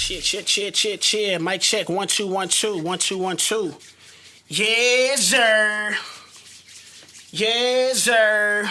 Cheer. Mic check. 1 2 1 2 1 2 1 2. Yes, sir. Yes, sir.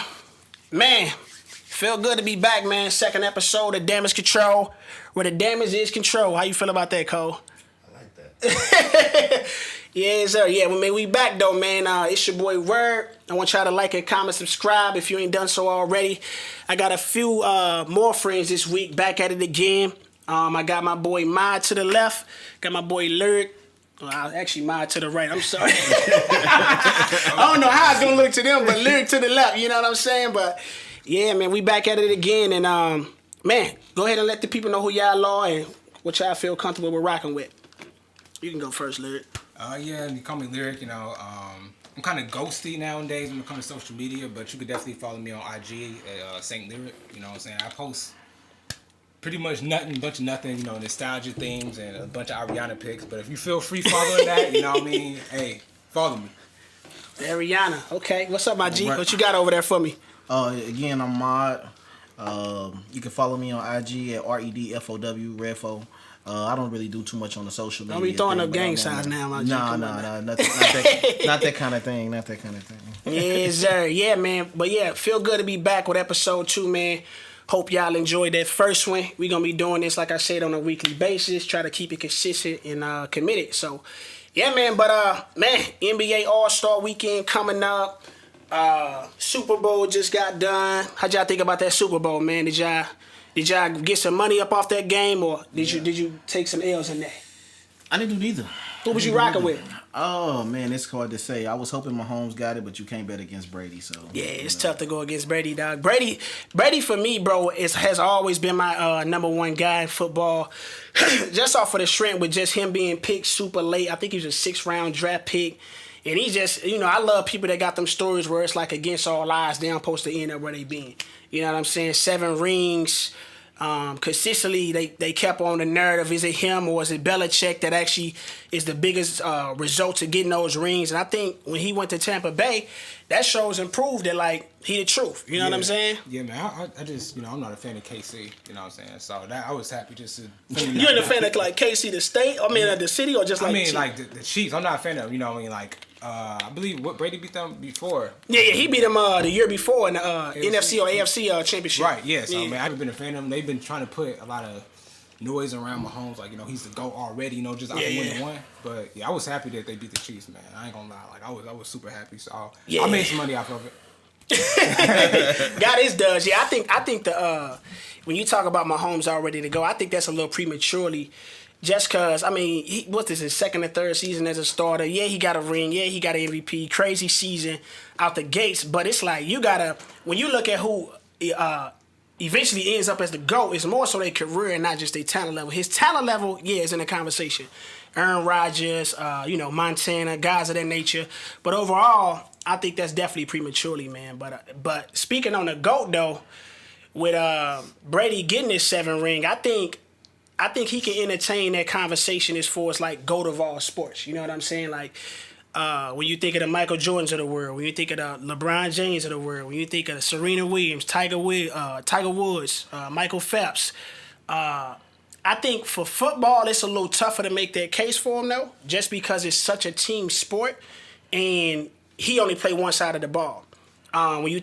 Man, feel good to be back, man. Second episode of Damage Control, where the damage is control. How you feel about that, Cole? I like that. Yes, sir. Yeah, we back though, man. It's your boy Word. I want y'all to like and comment, subscribe if you ain't done so already. I got a few more friends this week back at it again. I got my boy Mod to the left. Got my boy Lyric. Well, actually, Mod to the right. I'm sorry. I don't know how it's gonna look to them, but Lyric to the left. You know what I'm saying? But yeah, man, we back at it again. And man, go ahead and let the people know who y'all are and what y'all feel comfortable with rocking with. You can go first, Lyric. Yeah, you call me Lyric. You know, I'm kind of ghosty nowadays when it comes to social media, but you could definitely follow me on IG at Saint Lyric. You know what I'm saying? I post pretty much nothing, bunch of nothing, you know, nostalgia themes and a bunch of Ariana pics. But if you feel free following that, you know what I mean? Hey, follow me. Ariana, okay. What's up, my G? What you got over there for me? Again, I'm Mod. You can follow me on IG at REDFOW, Redfo. I don't really do too much on the social media. Don't be throwing up gang signs now, my G. Nah, not that kind of thing. Not that kind of thing. Yes, sir. Yeah, man. But yeah, feel good to be back with episode 2, man. Hope y'all enjoyed that first one. We're going to be doing this, like I said, on a weekly basis. Try to keep it consistent and committed. So, yeah, man. But, man, NBA All-Star Weekend coming up. Super Bowl just got done. How'd y'all think about that Super Bowl, man? Did y'all get some money up off that game, or did you take some L's in there? I didn't do neither. Who was you rocking with? Oh, man, it's hard to say. I was hoping Mahomes got it, but you can't bet against Brady. So yeah, it's tough to go against Brady, dog. Brady for me, bro, has always been my number one guy in football. Just off of the strength with just him being picked super late. I think he was a 6th round draft pick. And he just, you know, I love people that got them stories where it's like against all odds, they don't supposed to end up where they been. You know what I'm saying? 7 rings. Consistently, they kept on the narrative. Is it him or is it Belichick that actually is the biggest result to getting those rings? And I think when he went to Tampa Bay, that shows and proved that, like, he the truth. You know what I'm saying? Yeah, man. I just, you know, I'm not a fan of KC. You know what I'm saying? So I was happy just to. You ain't a fan of, like, KC the state? I mean, the city, or just like? I mean, like the Chiefs. I'm not a fan of. You know what I mean? Like, I believe what Brady beat them before. Yeah, he beat them the year before in the NFC or AFC championship. Right. Yeah. So man, I haven't been a fan of them. They've been trying to put a lot of noise around Mahomes, like, you know, he's the GOAT already, you know, just after winning one. But yeah, I was happy that they beat the Chiefs, man. I ain't gonna lie, like I was super happy. So I made some money off of it. God is does. Yeah, I think the when you talk about Mahomes already to go, I think that's a little prematurely. Just cause, I mean, what's this, his 2nd or 3rd season as a starter? Yeah, he got a ring. Yeah, he got an MVP. Crazy season out the gates. But it's like, you gotta, when you look at who eventually ends up as the GOAT, it's more so their career and not just their talent level. His talent level, yeah, is in the conversation. Aaron Rodgers, you know, Montana, guys of that nature. But overall, I think that's definitely prematurely, man. But speaking on the GOAT, though, with Brady getting his 7th ring, I think he can entertain that conversation as far as, like, GOAT of all sports. You know what I'm saying? Like, when you think of the Michael Jordans of the world, when you think of the LeBron James of the world, when you think of the Serena Williams, Tiger Woods, Michael Phelps, I think for football, it's a little tougher to make that case for him, though, just because it's such a team sport, and he only played one side of the ball. When you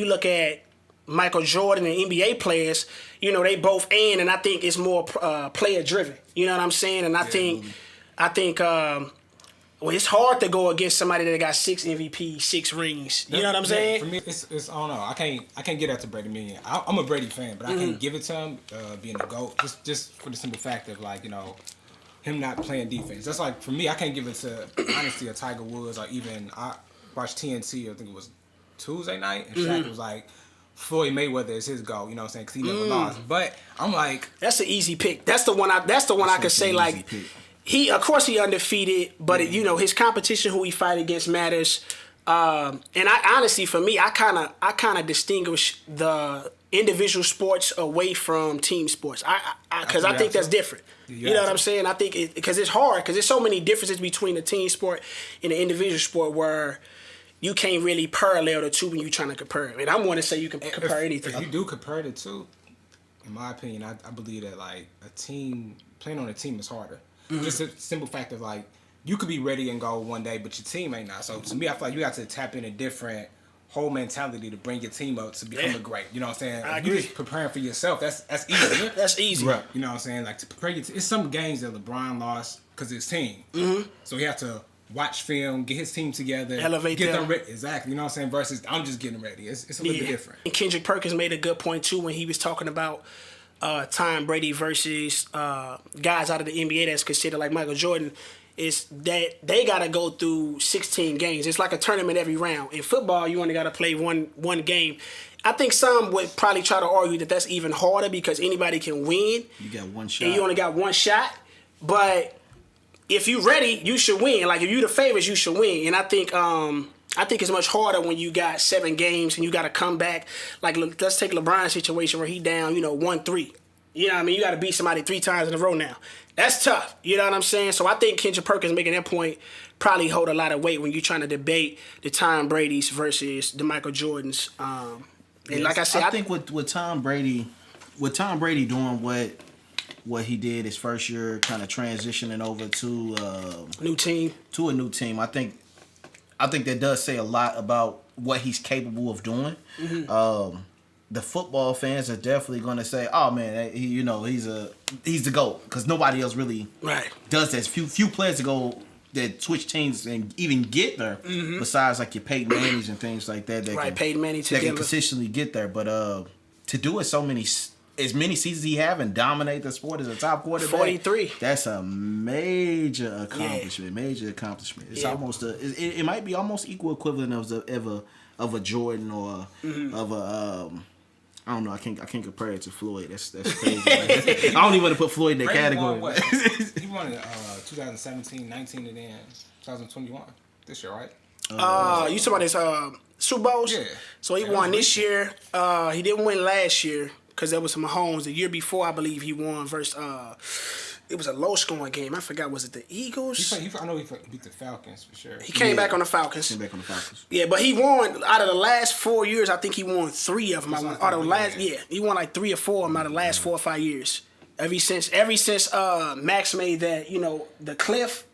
look at Michael Jordan and NBA players, you know, they both and I think it's more player driven. You know what I'm saying? And I think well, it's hard to go against somebody that got 6 MVP, 6 rings. You know what I'm saying? For me, it's I don't know. I can't get that to Brady. I mean, I'm a Brady fan, but I can't give it to him being the GOAT just for the simple fact of, like, you know, him not playing defense. That's like, for me, I can't give it to, honestly, a Tiger Woods, or even I watched TNT. I think it was Tuesday night, and Shaq was like, Floyd Mayweather is his GOAT, you know what I'm saying? Because he never lost. But I'm like, that's an easy pick. That's the one I could say, like, of course he undefeated, but you know, his competition, who he fight against, matters. And I honestly, for me, I kind of distinguish the individual sports away from team sports. Because I think that's different. You know what I'm saying? I think because it's hard, because there's so many differences between the team sport and the individual sport where you can't really parallel the two when you're trying to compare. And I'm going to say you can compare anything. If you do compare the two, in my opinion, I believe that like a team playing on a team is harder. Just a simple fact of like you could be ready and go one day, but your team ain't not. So to me, I feel like you got to tap in a different whole mentality to bring your team up to become a great. You know what I'm saying? I If agree. you just preparing for yourself, that's easy. That's easy. Right. You know what I'm saying? Like to prepare your it's some games that LeBron lost because his team. So he had to watch film, get his team together, Elevate get them. ready. Exactly. You know what I'm saying? Versus I'm just getting ready. It's a little bit different. And Kendrick Perkins made a good point too when he was talking about Tom Brady versus guys out of the NBA that's considered like Michael Jordan. Is that they got to go through 16 games. It's like a tournament every round. In football, you only got to play one game. I think some would probably try to argue that that's even harder because anybody can win. You got one shot. And you only got one shot. But if you're ready, you should win. Like, if you're the favorites, you should win. And I think it's much harder when you got 7 games and you got to come back. Like, let's take LeBron's situation where he down, 1-3. You know what I mean? You got to beat somebody 3 times in a row now. That's tough. You know what I'm saying? So I think Kendrick Perkins making that point probably hold a lot of weight when you're trying to debate the Tom Brady's versus the Michael Jordans. And like I said, I think with Tom Brady doing what he did his first year, kind of transitioning over to a new team. I think that does say a lot about what he's capable of doing. The football fans are definitely going to say, "Oh man, he's the GOAT," because nobody else really does that. Few players that switch teams and even get there, besides like your Peyton Mannings and things like that. Peyton Manning that can consistently get there, but to do it as many seasons he have and dominate the sport as a top quarterback, 43. That's a major accomplishment. Yeah. Major accomplishment. It's almost it might be almost equal equivalent of a Jordan or of a. I don't know. I can't compare it to Floyd. That's crazy. I don't even want to put Floyd in that category. He won in 2017, 19, and then 2021 this year, right? You talking about his Super Bowls? Yeah. So he won this year. He didn't win last year because there was some Mahomes. The year before, I believe he won versus. It was a low scoring game. I forgot. Was it the Eagles? I know he beat the Falcons for sure. He came back on the Falcons. Yeah, but he won out of the last 4 years. I think he won 3 of them. He won like 3 or 4 of them out of the last 4 or 5 years. Ever since Max made that, the cliff,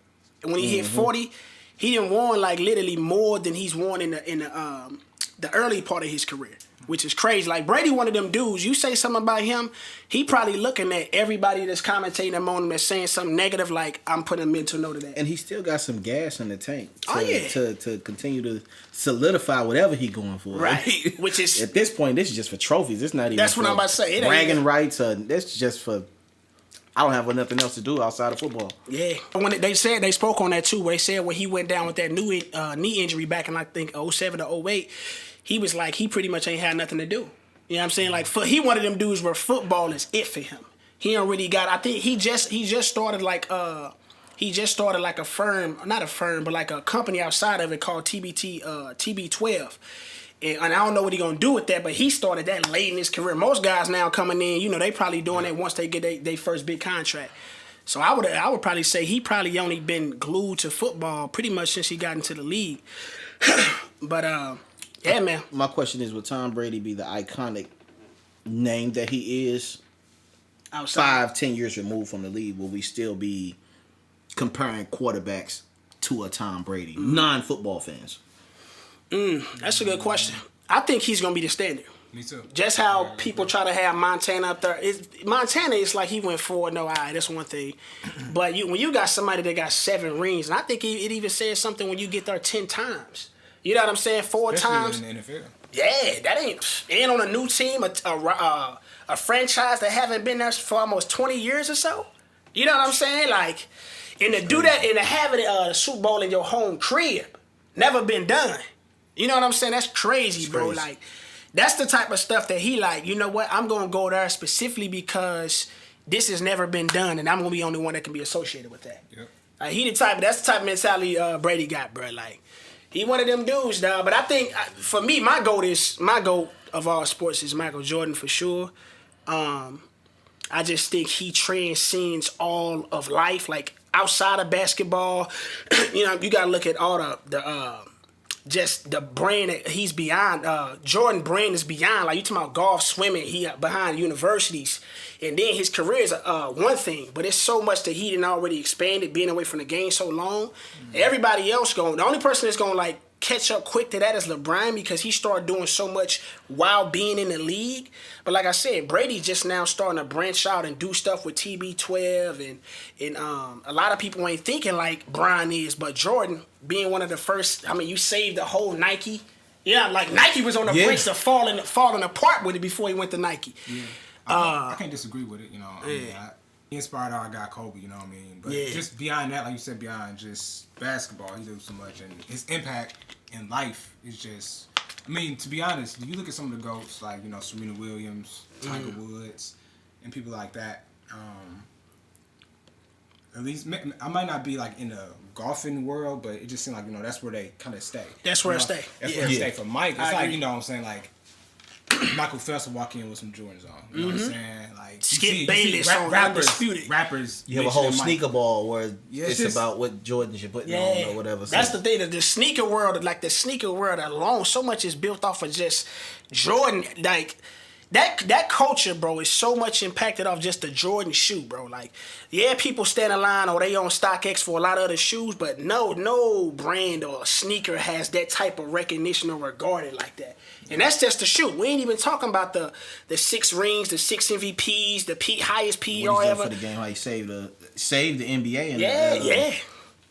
and when he hit 40, he didn't won like literally more than he's won in the early part of his career, which is crazy. Like Brady, one of them dudes. You say something about him, he probably looking at everybody that's commentating on him that's saying something negative. Like I'm putting a mental note of that. And he still got some gas in the tank. To continue to solidify whatever he going for. Right. Which is at this point, this is just for trophies. It's not even. That's what I'm about to say. Bragging rights. That's just for. I don't have nothing else to do outside of football. Yeah. When they spoke on that too, where they said when he went down with that new knee injury back in I think 07 to 08, he was like he pretty much ain't had nothing to do. You know what I'm saying? Like he one of them dudes where football is it for him. He don't really got. I think he just started like a firm, not a firm, but like a company outside of it called TB12. And I don't know what he gonna do with that, but he started that late in his career. Most guys now coming in, they probably doing that once they get their first big contract. So I would probably say he probably only been glued to football pretty much since he got into the league. But yeah, man. My question is, would Tom Brady be the iconic name that he is? Outside 5-10 years removed from the league, will we still be comparing quarterbacks to a Tom Brady? Non-football fans. That's a good question. I think he's gonna be the standard. Me too. Just how people try to have Montana up there. Montana is like he went 4-0. All right, that's one thing. But when you got somebody that got 7 rings, and I think it even says something when you get there 10 times. You know what I'm saying? 4 times. In the NFL. Yeah, that ain't on a new team, a franchise that haven't been there for almost 20 years or so. You know what I'm saying? Like, and to do that and to have it the Super Bowl in your home crib, never been done. You know what I'm saying? That's crazy, bro. Crazy. Like, that's the type of stuff that he like, you know what? I'm going to go there specifically because this has never been done, and I'm going to be the only one that can be associated with that. Yep. Like, that's the type of mentality Brady got, bro. Like, he one of them dudes, dog. But I think, for me, my GOAT of all sports is Michael Jordan for sure. I just think he transcends all of life, like, outside of basketball. You got to look at all just the brand that he's beyond. Jordan brand is beyond. Like you talking about golf, swimming. He behind universities, and then his career is one thing. But it's so much that he didn't already expanded, being away from the game so long. Everybody else going. The only person that's going to like catch up quick to that is LeBron because he started doing so much while being in the league. But like I said, Brady's just now starting to branch out and do stuff with TB12 and a lot of people ain't thinking like Bron is, but Jordan being one of the first. I mean, you saved the whole Nike. Yeah, like Nike was on the brinks of falling apart with it before he went to Nike. Yeah. I can't disagree with it. You know, I mean, he inspired our guy Kobe. You know what I mean? But just beyond that, like you said, beyond just basketball, he did so much, and his impact in life is just. I mean, to be honest, you look at some of the GOATs like Serena Williams, Tiger Woods, and people like that. At least I might not be like in the golfing world, but it just seems like that's where they kind of stay. That's where it stay. That's where it stay. For Mike, it's like what I'm saying, like Michael Phelps will walk in with some Jordans on. You know what I'm saying? Like Skip Bayless on rappers. You have a whole sneaker ball where it's just about what Jordans you're putting on or whatever. That's the thing. The sneaker world, like the sneaker world alone, so much is built off of just Jordan. Like that culture, bro, is so much impacted off just the Jordan shoe, bro. Like, people stand in line or they on StockX for a lot of other shoes, but no brand or sneaker has that type of recognition or regarded like that. And that's just the shoe. We ain't even talking about the 6 rings, the 6 MVPs, the highest PER ever. For the game, how he saved the NBA.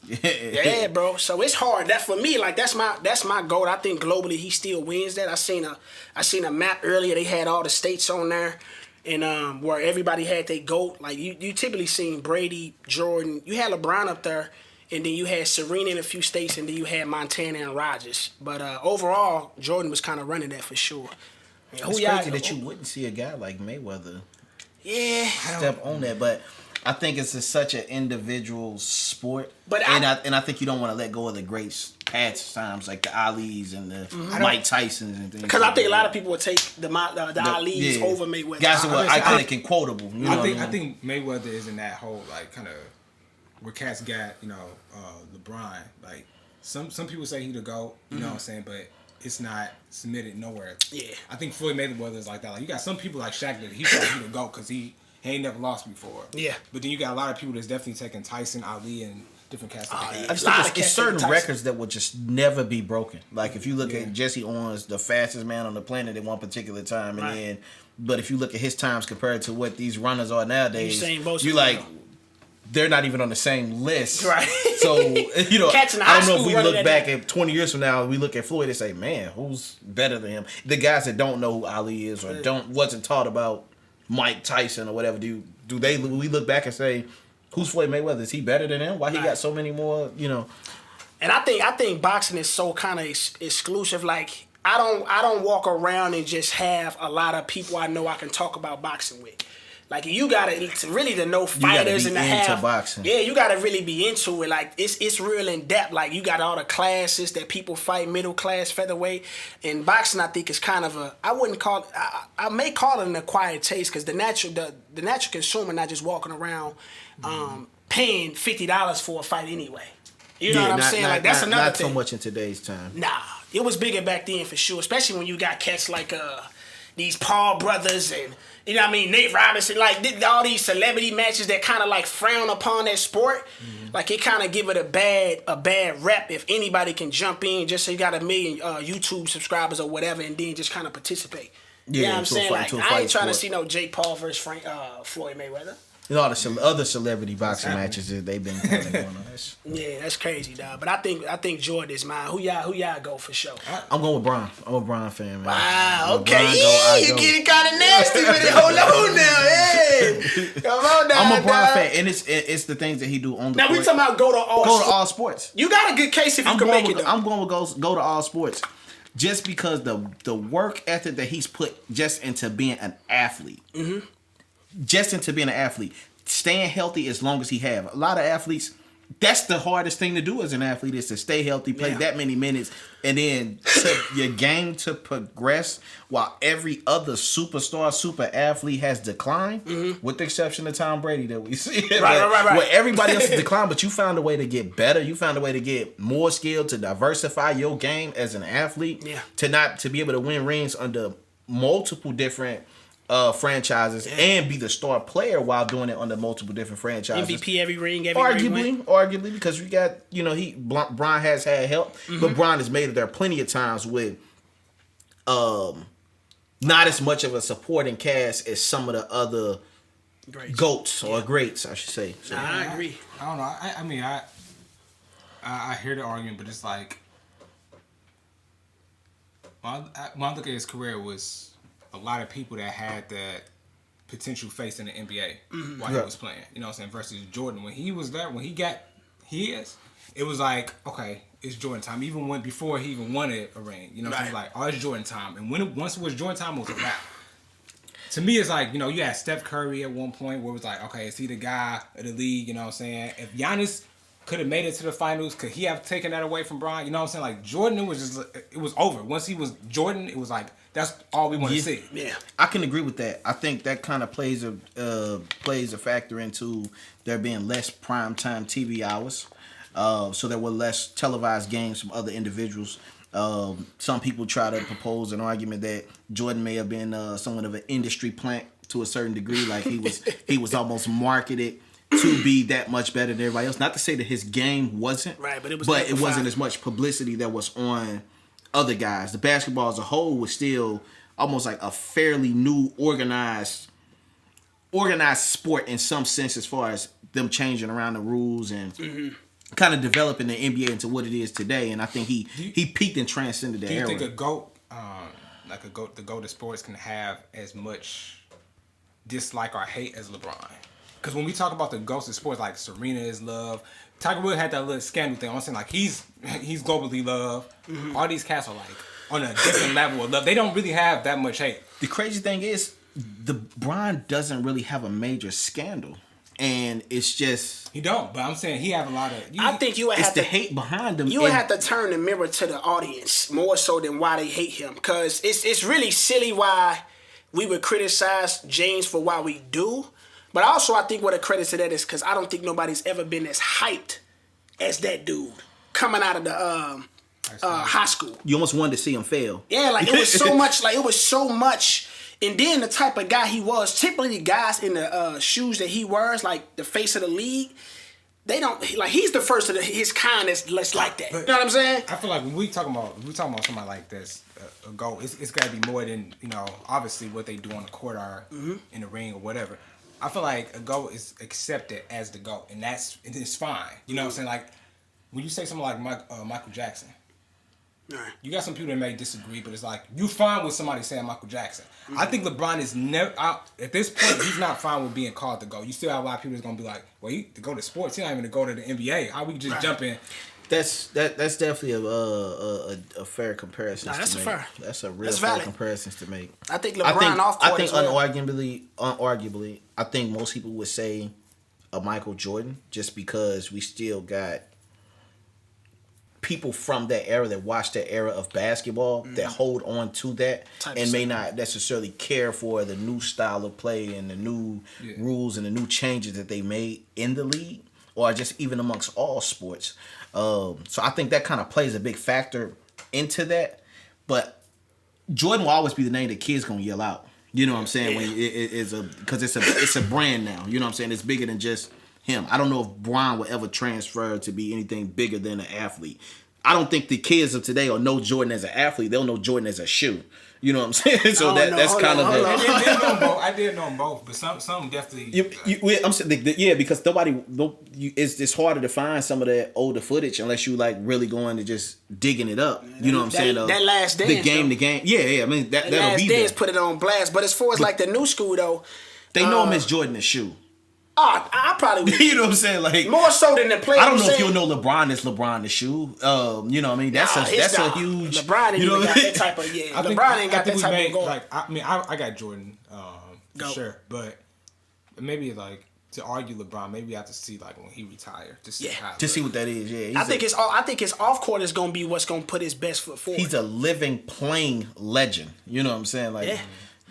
Yeah, bro. So it's hard. That for me, like that's my goal. I think globally he still wins that. I seen a map earlier. They had all the states on there, and where everybody had their GOAT. Like you typically seen Brady, Jordan. You had LeBron up there, and then you had Serena in a few states, and then you had Montana and Rodgers. But overall, Jordan was kind of running that for sure. It's crazy that you wouldn't see a guy like Mayweather. Yeah, step on that, but. I think it's such an individual sport, and I think you don't want to let go of the great past times like the Ali's and the Mike Tysons and things. Because I think a lot of people would take the Ali's over Mayweather. Guys who are iconic and quotable. I think Mayweather is in that whole like kind of where cats got LeBron. Like some people say he the GOAT. You know what I'm saying, but it's not submitted nowhere. Yeah, I think Floyd Mayweather is like that. Like you got some people like Shaq that he thought he the GOAT because he ain't never lost before. Yeah. But then you got a lot of people that's definitely taking Tyson, Ali, and different cats. I just think it's certain records that will just never be broken. Like if you look at Jesse Owens, the fastest man on the planet at one particular time, and then, but if you look at his times compared to what these runners are nowadays, you like they're not even on the same list. Right. So I don't know if we look back at 20 years from now, we look at Floyd and say, man, who's better than him? The guys that don't know who Ali is or wasn't taught about Mike Tyson or whatever, we look back and say, who's Floyd Mayweather? Is he better than him? Why he got so many more, And I think boxing is so kind of exclusive. Like I don't walk around and just have a lot of people I know I can talk about boxing with. Like you gotta really to know fighters and to have boxing. Yeah, you gotta really be into it. Like it's real in depth. Like you got all the classes that people fight, middle class, featherweight, and boxing. I think is kind of I wouldn't call it. I may call it an acquired taste because the natural consumer not just walking around paying $50 for a fight anyway. You know what I'm saying? Like that's another thing. Not so much in today's time. Nah, it was bigger back then for sure. Especially when you got cats like these Paul brothers and. You know what I mean? Nate Robinson, like all these celebrity matches that kind of like frown upon that sport. Like it kind of give it a bad rep if anybody can jump in just so you got 1 million YouTube subscribers or whatever and then just kind of participate. Yeah, you know what I'm saying? Like I ain't trying to see no Jake Paul versus Floyd Mayweather. All the other celebrity boxing matches that they've been kind of going on. Yeah, that's crazy, dog. But I think Jordan is mine. Who y'all go for sure? I'm going with Bron. I'm a Bron fan, man. Wow, okay. You're getting kind of nasty with it. Hold on now, hey. Come on now. I'm a Bron fan, and it's the things that he do on the court. Now we talking about go to all sports. You got a good case if you can make it, though. I'm going with go to all sports. Just because the work ethic that he's put just into being an athlete. Just into being an athlete, staying healthy as long as he have. A lot of athletes, that's the hardest thing to do as an athlete is to stay healthy, play that many minutes, and then your game to progress while every other superstar, super athlete has declined, with the exception of Tom Brady that we see. Right. Where everybody else has declined, but you found a way to get better. You found a way to get more skill, to diversify your game as an athlete, to be able to win rings under multiple different franchises and be the star player while doing it under multiple different franchises. MVP every ring, ring. Arguably, because we got, Bron has had help, but Bron has made it there plenty of times with not as much of a supporting cast as some of the other GOATs or greats, I should say. So, I agree. I don't know. I mean, I hear the argument, but it's like, when I look at his career, was a lot of people that had that potential face in the NBA while he was playing. You know what I'm saying? Versus Jordan. When he was there, when he got his, it was like, okay, it's Jordan time. Even before he even won a ring. You know what I'm saying? Like, oh, it's Jordan time. And once it was Jordan time, it was a wrap. To me, it's like, you had Steph Curry at one point where it was like, okay, is he the guy of the league? You know what I'm saying? If Giannis could have made it to the finals, could he have taken that away from Bron? You know what I'm saying? Like, Jordan, it was over. Once he was Jordan, it was like, that's all we want to see. Yeah, I can agree with that. I think that kind of plays a factor into there being less primetime TV hours. So there were less televised games from other individuals. Some people try to propose an argument that Jordan may have been somewhat of an industry plant to a certain degree. Like he was almost marketed to be that much better than everybody else. Not to say that his game wasn't, right, but it wasn't as much publicity that was on other guys. The basketball as a whole was still almost like a fairly new organized sport in some sense, as far as them changing around the rules and kind of developing the NBA into what it is today. And I think he peaked and transcended that era. Do you think a GOAT, the GOAT of sports, can have as much dislike or hate as LeBron? Because when we talk about the GOATs of sports, like Serena is loved. Tiger Woods had that little scandal thing. I'm saying, like, he's globally loved. All these cats are like on a different level of love. They don't really have that much hate. The crazy thing is, LeBron doesn't really have a major scandal, and it's just he don't. But I'm saying he have a lot of. I think you would have the hate behind him. You would have to turn the mirror to the audience more so than why they hate him, because it's really silly why we would criticize James for why we do. But also, I think what a credit to that is because I don't think nobody's ever been as hyped as that dude coming out of the high school. You almost wanted to see him fail. Yeah, like it was so much. And then the type of guy he was, typically guys in the shoes that he wears, like the face of the league, they don't like. He's the first of his kind that's less like that. You know what I'm saying? I feel like when we talking about somebody like this, a GOAT, it's got to be more than obviously what they do on the court or in the ring or whatever. I feel like a GOAT is accepted as the GOAT, and it's fine. You know what I'm saying? Like, when you say something like Michael Jackson, right. You got some people that may disagree, but it's like, you fine with somebody saying Michael Jackson. I think LeBron is never, at this point, he's not fine with being called the GOAT. You still have a lot of people that's going to be like, well, to go to sports, he's not even to go to the NBA. How we just jump in? That's definitely a fair comparison. Nah, that's to a make. fair. That's a real fair comparison to make. I think LeBron off court. I think unarguably, I think most people would say a Michael Jordan, just because we still got people from that era that watch that era of basketball that hold on to that and may not necessarily care for the new style of play and the new rules and the new changes that they made in the league, or just even amongst all sports. So I think that kind of plays a big factor into that. But Jordan will always be the name that kids gonna yell out. You know what I'm saying? When because it's a brand now. You know what I'm saying? It's bigger than just him. I don't know if Bron will ever transfer to be anything bigger than an athlete. I don't think the kids of today will know Jordan as an athlete. They'll know Jordan as a shoe. You know what I'm saying? So that's kind of the. I did know them both, but some definitely. I'm saying, because it's harder to find some of that older footage unless you like really going to just digging it up. You know what I'm saying? That Last Dance. The game. Yeah. I mean that'll Last be Dance there. put it on blast. But as far as like the new school though, they know him as Jordan as shoe. I probably would. You know what I'm saying? Like more so than the player. I don't know if you'll know LeBron as LeBron the shoe. You know what I mean? That's a huge. LeBron ain't even got that type of LeBron ain't got that type of goal. Like I got Jordan for sure, but maybe like to argue LeBron, maybe we have to see like when he retire to see how. To see what that is. Yeah, I think his off court is gonna be what's gonna put his best foot forward. He's a living, playing legend. You know what I'm saying? Like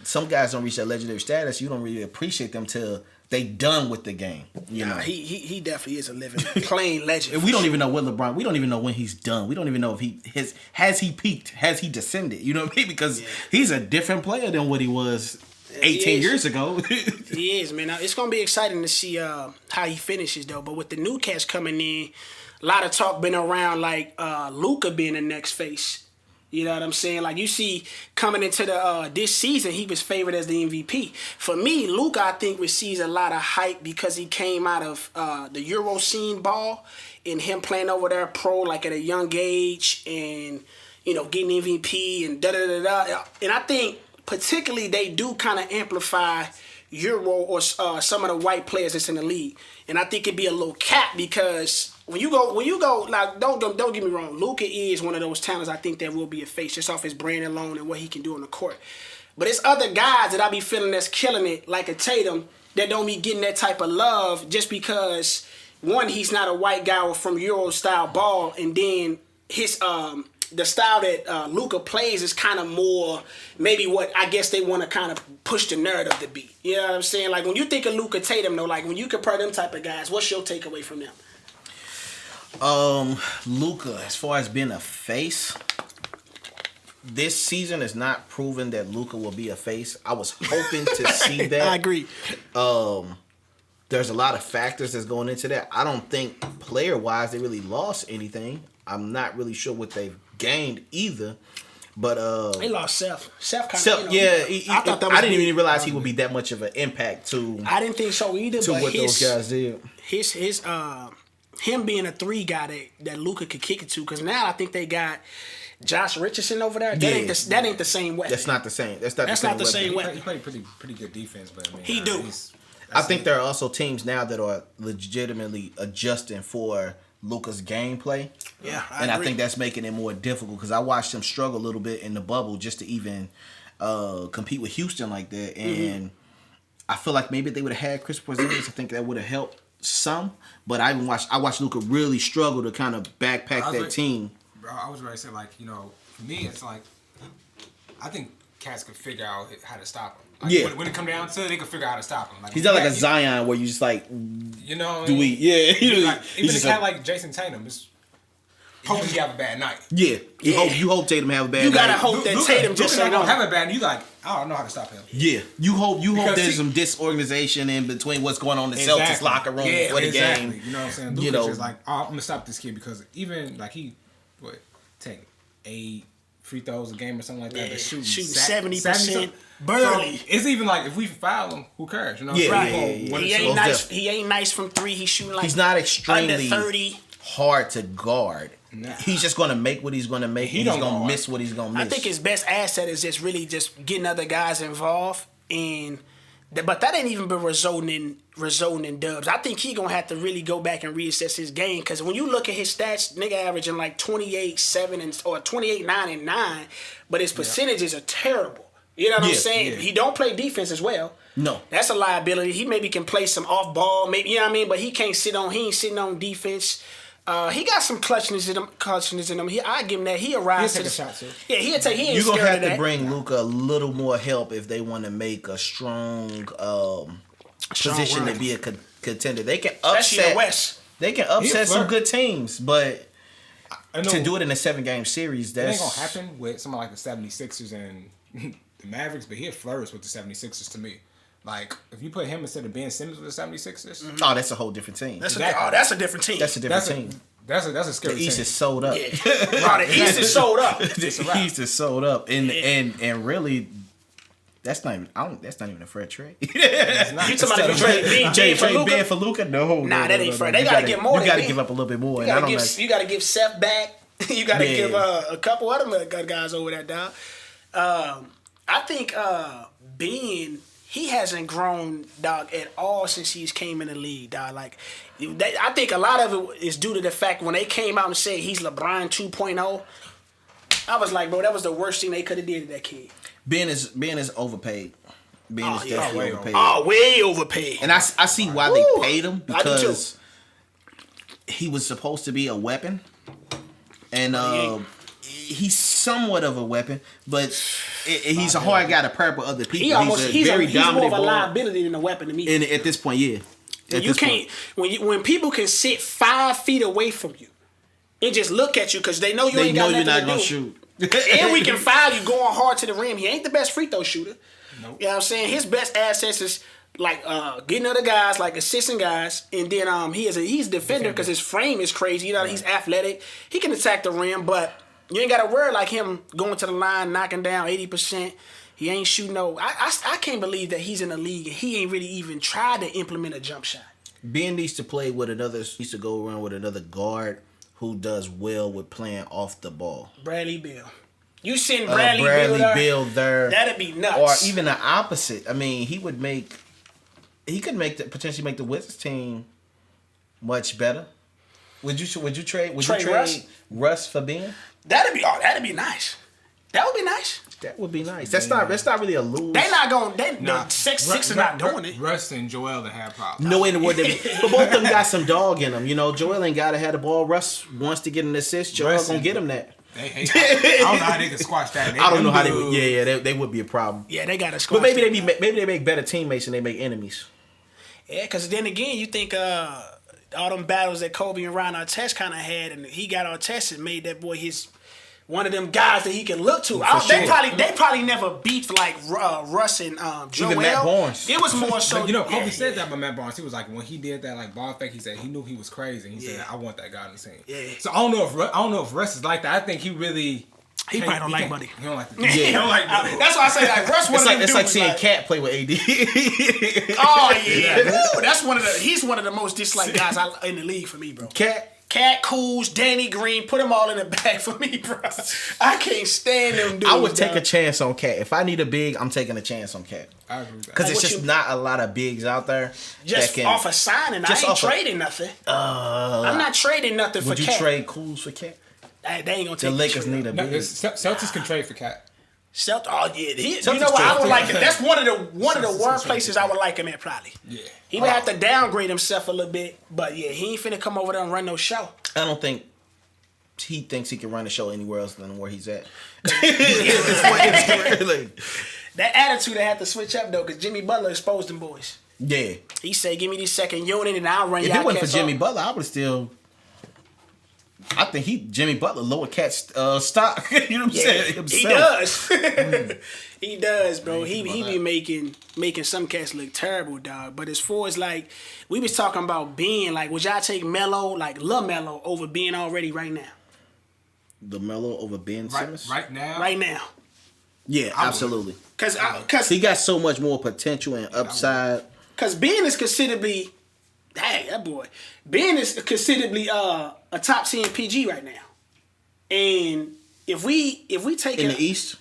some guys don't reach that legendary status. You don't really appreciate them till they done with the game. You know, he definitely is a living, playing legend. And we don't even know what LeBron. We don't even know when he's done. We don't even know if has he peaked, has he descended. You know what I mean? Because he's a different player than what he was 18 years ago. He is, man. Now, it's gonna be exciting to see how he finishes though. But with the new cats coming in, a lot of talk been around like Luka being the next face. You know what I'm saying? Like you see coming into the this season, he was favored as the MVP. For me, Luka, I think receives a lot of hype because he came out of the Euro scene ball and him playing over there pro like at a young age and getting MVP and da-da-da-da. And I think particularly they do kind of amplify Euro or some of the white players that's in the league. And I think it'd be a little cap because when you go, like don't get me wrong, Luka is one of those talents I think that will be a face just off his brand alone and what he can do on the court. But it's other guys that I be feeling that's killing it, like a Tatum, that don't be getting that type of love just because one, he's not a white guy or from Euro style ball, and then his the style that Luka plays is kind of more maybe what I guess they want to kind of push the narrative to be. You know what I'm saying? Like when you think of Luka, Tatum, though, like when you compare them type of guys, what's your takeaway from them? Luka, as far as being a face, this season is not proven that Luka will be a face. I was hoping to see that. I agree. There's a lot of factors that's going into that. I don't think player-wise they really lost anything. I'm not really sure what they've gained either. But they lost Seth. Seth kind of. I thought that was I didn't even realize he would be that much of an impact to. I didn't think so either. To but what those guys did. Him being a 3 guy that Luka could kick it to, because now I think they got Josh Richardson over there. That ain't the same weapon. That's not the same. That's not the same weapon. He played pretty good defense, but I mean, he do. I think there are also teams now that are legitimately adjusting for Luka's gameplay. Yeah, I think that's making it more difficult because I watched him struggle a little bit in the bubble just to even compete with Houston like that, and I feel like maybe if they would have had Chris Porzingis, I think that would have helped some. But I watched Luka really struggle to kind of backpack that team. Bro, I was ready to say, like, for me, it's like I think cats could figure out how to stop him. Like, when it come down to it, they can figure out how to stop him. Like, he's not like a Zion where you just like, do we? Yeah, even a cat like Jason Tatum is. Hoping he have a bad night. Yeah, you hope Tatum have a bad night. You gotta hope that Tatum just don't have a bad night. You like, I don't know how to stop him. Yeah, you hope there's some disorganization in between what's going on in the Celtics locker room for the game. You know what I'm saying? Luka's just like, I'm gonna stop this kid because even like he take 8 free throws a game or something like that. But shooting 70%. Barely. So it's even like if we foul him, who cares? You know? He ain't nice from 3. He's shooting like he's not extremely under 30. Hard to guard. Nah. He's just gonna make what he's gonna make. He's gonna miss what he's gonna miss. I think his best asset is just really just getting other guys involved, but that ain't even been resulting in dubs. I think he gonna have to really go back and reassess his game because when you look at his stats, nigga averaging like 28-7 or 28-9-9, but his percentages are terrible. You know what I'm saying? Yeah. He don't play defense as well. No, that's a liability. He maybe can play some off ball, maybe you know what I mean, but he can't sit on. He ain't sitting on defense. He got some clutchness in him. I give him that. He arrives. He'll take a shot too. Yeah, he'll take. He ain't You're gonna have to bring Luka a little more help if they want to make a strong position to be a contender. They can upset the West. They can upset some good teams, but to do it in a 7-game series, that ain't gonna happen with someone like the 76ers and the Mavericks. But he'll flourish with the 76ers to me. Like, if you put him instead of Ben Simmons with the 76ers... Oh, that's a whole different team. That's a different team. That's a different team. That's a scary team. The East is sold up. Yeah. The East is sold up. The East is sold up. And really, that's not even a fair trade. You talking about trade Ben for Luka? No. Nah, that ain't fair. They got to get more. You got to give up a little bit more. You got to give Seth back. You got to give a couple other guys over there, dog. I think Ben... He hasn't grown, dog, at all since he's came in the league, dog. Like, I think a lot of it is due to the fact when they came out and said he's LeBron 2.0, I was like, bro, that was the worst thing they could have did to that kid. Ben is overpaid. Ben is definitely overpaid. Oh, way overpaid. And I see why they paid him, because he was supposed to be a weapon. And he's somewhat of a weapon, but he's a hard guy to pair with other people. He's more of a liability than a weapon to me. And at this point, yeah. You can't when people can sit 5 feet away from you and just look at you because they know you ain't got nothing to do. They know you're not gonna shoot. And we can foul you going hard to the rim. He ain't the best free throw shooter. Nope. You know what I'm saying? His best assets is like getting other guys, like assisting guys, and then he's a defender because his frame is crazy. You know, he's athletic. He can attack the rim, but you ain't got to worry like him going to the line, knocking down 80%. He ain't shooting no. I can't believe that he's in the league and he ain't really even tried to implement a jump shot. Ben needs to play with needs to go around with another guard who does well with playing off the ball. Bradley Beal. You send Bradley Beal there. That'd be nuts. Or even the opposite. I mean, he could potentially make the Wizards team much better. Would you trade Russ for Ben? That'd be nice. That would be nice. That would be nice. That's not really a lose. They not going. The Six are not doing it. Russ and Joel that have problems. No way in the world. But both of them got some dog in them. You know, Joel ain't got to have the ball. Russ wants to get an assist. Joel gonna get him that. I don't know how they can squash that. I don't know how they would. Yeah, they would be a problem. Yeah, they got to squash. But maybe they make better teammates than they make enemies. Yeah, because then again, you think all them battles that Kobe and Ron Artest kind of had, and he got Artest and made that boy one of them guys that he can look to. They probably never beefed like Russ and Joel. Even Matt Barnes. It was more so. But, Kobe said that about Matt Barnes. He was like, when he did that like ball fake, he said he knew he was crazy. And he said, I want that guy on the team. Yeah. So I don't know if Russ is like that. I think he really. He probably don't like Buddy. He don't like. He don't like Buddy. That's why I say like Russ. It's like seeing Cat play with AD. Oh yeah, Woo, that's one of the. He's one of the most disliked guys in the league for me, bro. Cat Cools, Danny Green, put them all in the bag for me, bro. I can't stand them dudes. I would take a chance on Cat. If I need a big, I'm taking a chance on Cat. I agree with that. Because it's just not a lot of bigs out there. Just off a signing, I ain't trading nothing. I'm not trading nothing for Cat. Would you trade Cools for Cat? They ain't gonna take the Lakers need a big. Celtics can trade for Cat. Oh yeah, you know what? I would like it. That's one of the worst places I would like him at probably. Yeah, he would have to downgrade himself a little bit, but yeah, he ain't finna come over there and run no show. I don't think he thinks he can run a show anywhere else than where he's at. That attitude I had to switch up though, because Jimmy Butler exposed them boys. Yeah, he said, "Give me this second unit and I'll run." If it wasn't for Jimmy Butler, I would still. I think Jimmy Butler lower Cat's stock. You know what I'm saying? Himself. He does. He does, bro. He be making some cats look terrible, dog. But as far as like we was talking about being like, would y'all take Melo, like Melo, over being already right now? The Melo over Ben Simmons? Right now? Right now. Yeah, absolutely. Because he got so much more potential and upside. Because Ben is considerably. Hey, that boy. Ben is considerably a top 10 PG right now. And if we take in the East?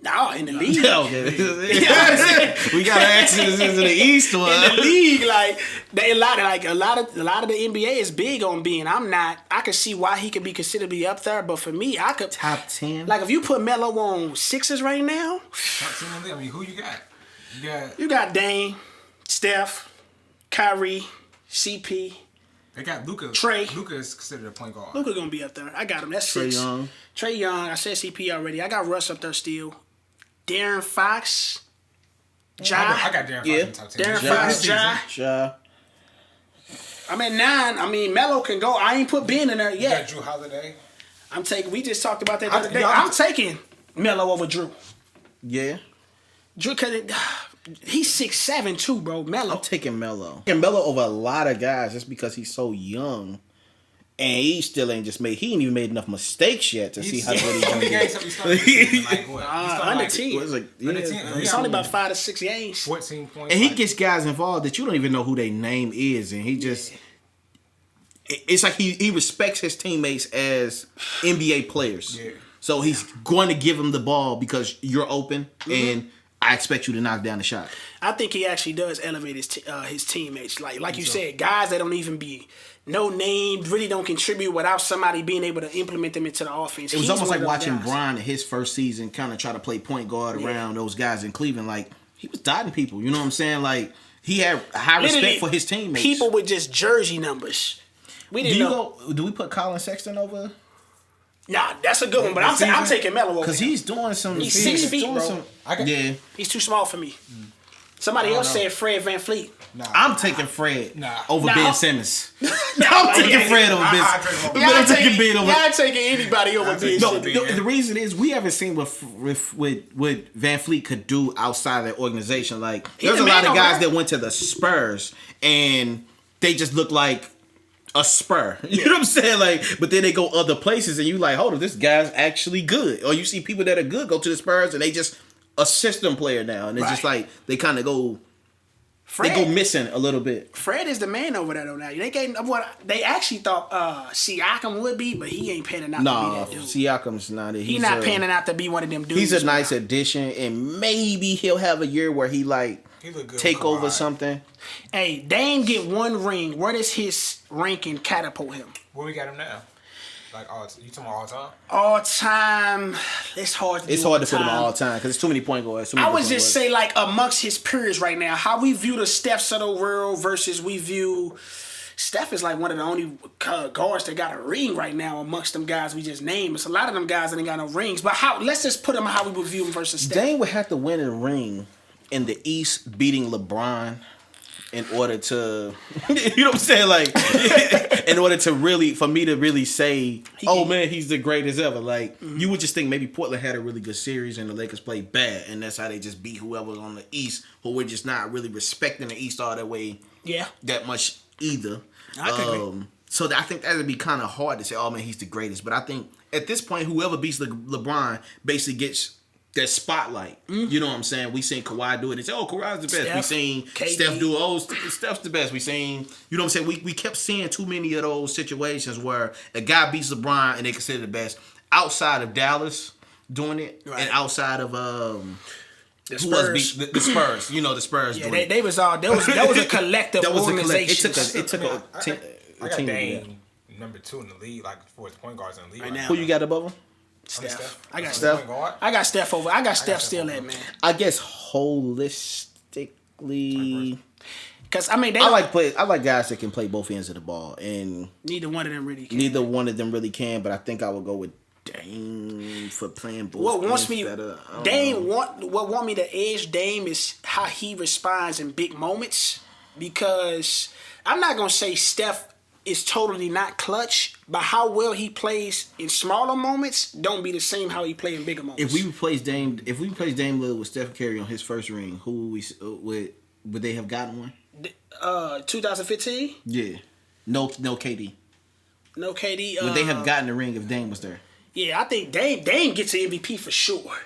No, in the league. Okay. We got to ask this in the East one. In the league, like a lot of the NBA is big on Ben. I'm not. I can see why he could be considerably up there, but for me, I could top 10. Like if you put Melo on Sixers right now. Top 10. I mean, who you got? You got Dame, Steph, Kyrie, CP. They got Luka. Trey. Luka is considered a point guard. Luka gonna be up there. I got him. That's 6. Trey Young. I said CP already. I got Russ up there still. Darren Fox. Ja. I got Darren Fox in the top 10. Darren Fox. Ja. I'm at 9. I mean, Melo can go. I ain't put Ben in there yet. You got Drew Holiday. We just talked about that the other day. I'm taking Melo over Drew. Yeah. Drew, cause he's 6'7" too, bro. Melo. I'm taking Melo. And Melo over a lot of guys just because he's so young. And he still ain't just made. He ain't even made enough mistakes yet to see how good he's going to be. Under 10. It's only about 5 to 6 games. 14 points. And he gets guys involved that you don't even know who their name is, and he just. It's like he respects his teammates as NBA players. Yeah. So he's going to give them the ball because you're open and I expect you to knock down the shot. I think he actually does elevate his teammates. Like you said, guys that don't even be no name, really don't contribute without somebody being able to implement them into the offense. It was almost like watching Bron in his first season kind of try to play point guard around those guys in Cleveland. Like, he was dotting people. You know what I'm saying? Like he had high respect for his teammates. People with just jersey numbers. We didn't know. Do we put Colin Sexton over? Nah, that's a good one. But I'm taking Melo over because he's doing some. He's 6 feet, bro. Yeah, he's too small for me. Somebody else said Fred VanVleet. I'm taking Fred over Ben Simmons. I'm taking Fred over Ben Simmons. Y'all taking anybody over Ben Simmons. The reason is we haven't seen what VanVleet could do outside of that organization. Like there's a lot of guys that went to the Spurs and they just look like a Spur. You know what I'm saying? Like, but then they go other places and you like, hold on, this guy's actually good. Or you see people that are good go to the Spurs and they just a system player now, and it's just like they kind of go. Fred, they go missing a little bit. Fred is the man over there though. Now they gave what they actually thought Siakam would be, but he ain't panning out to be that dude. Siakam's not it. He's not panning out to be one of them dudes. He's a nice addition, and maybe he'll have a year where he take over something. Hey, Dame get one ring. Where does his ranking catapult him? Where we got him now? Like you talking about all time? All time, it's hard to. It's hard to put him all time because it's too many point guards. I would just say like amongst his peers right now, how we view the Stephs of the world versus we view Steph is like one of the only guards that got a ring right now amongst them guys we just named. It's a lot of them guys that ain't got no rings. But let's just put him how we would view him versus Steph. Dame would have to win a ring in the East, beating LeBron. In order to, you know what I'm saying? Like, in order to really, for me to really say, oh man, he's the greatest ever. Like, you would just think maybe Portland had a really good series and the Lakers played bad. And that's how they just beat whoever's on the East, who we're just not really respecting the East all that way that much either. So I think that would be kind of hard to say, oh man, he's the greatest. But I think at this point, whoever beats LeBron basically gets that spotlight. You know what I'm saying? We seen Kawhi do it and say, oh, Kawhi's the best. We seen Steph do it. Oh, Steph's the best. We seen, you know what I'm saying? We kept seeing too many of those situations where a guy beats LeBron and they consider the best outside of Dallas doing it and outside of the Spurs. The Spurs. You know, the Spurs doing it. They was all, that was a collective organization. It took a team. I got Dame number 2 in the league, like for point guards in the league right now. Who you got above him? Steph. I got Steph over. I got Steph still at, man. I guess holistically, because I mean, I like guys that can play both ends of the ball, and neither one of them really can. But I think I would go with Dame for playing both. What wants me better. What want me to edge Dame is how he responds in big moments, because I'm not gonna say Steph is totally not clutch, but how well he plays in smaller moments don't be the same how he play in bigger moments. If we replace Dame Lillard with Steph Curry on his first ring, who would they have gotten one? 2015. Yeah, no KD. No KD. Would they have gotten the ring if Dame was there? Yeah, I think Dame gets an MVP for sure.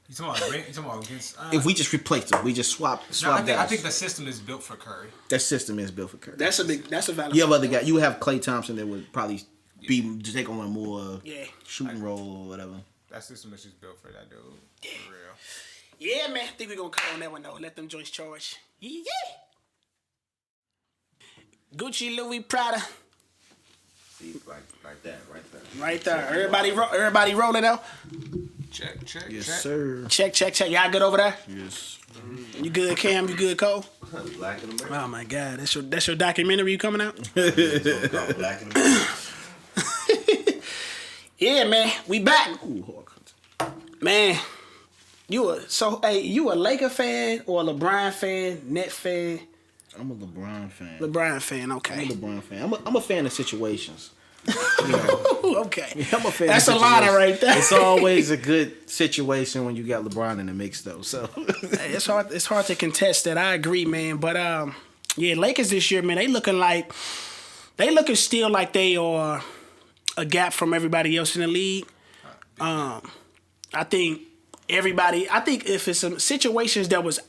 You talking about against? If we just replaced them, we just swap. I think the system is built for Curry. That system is built for Curry. That's a valid. You have other guys. You have Klay Thompson that would probably take on a more shooting role or whatever. That system is just built for that dude. Yeah. For real. Yeah, man. I think we're gonna cut on that one though. Let them joints charge. Yeah. Gucci, Louis, Prada. Like that, right there. Right there. Everybody rolling out. Check. Yes, sir. Check. Y'all good over there? Yes. You good, Cam? You good, Cole? Black in America. Oh my God, that's your documentary coming out? Black in America. Yeah, man, we back. Ooh, man, you a Laker fan or a LeBron fan, Net fan? I'm a LeBron fan. LeBron fan, okay. I'm a LeBron fan. I'm a fan of situations. You know. Okay. I'm a fan. That's a lot right there. It's always a good situation when you got LeBron in the mix, though. So hey, it's hard to contest that. I agree, man. But yeah, Lakers this year, man, they looking still like they are a gap from everybody else in the league. I think if it's some situations that was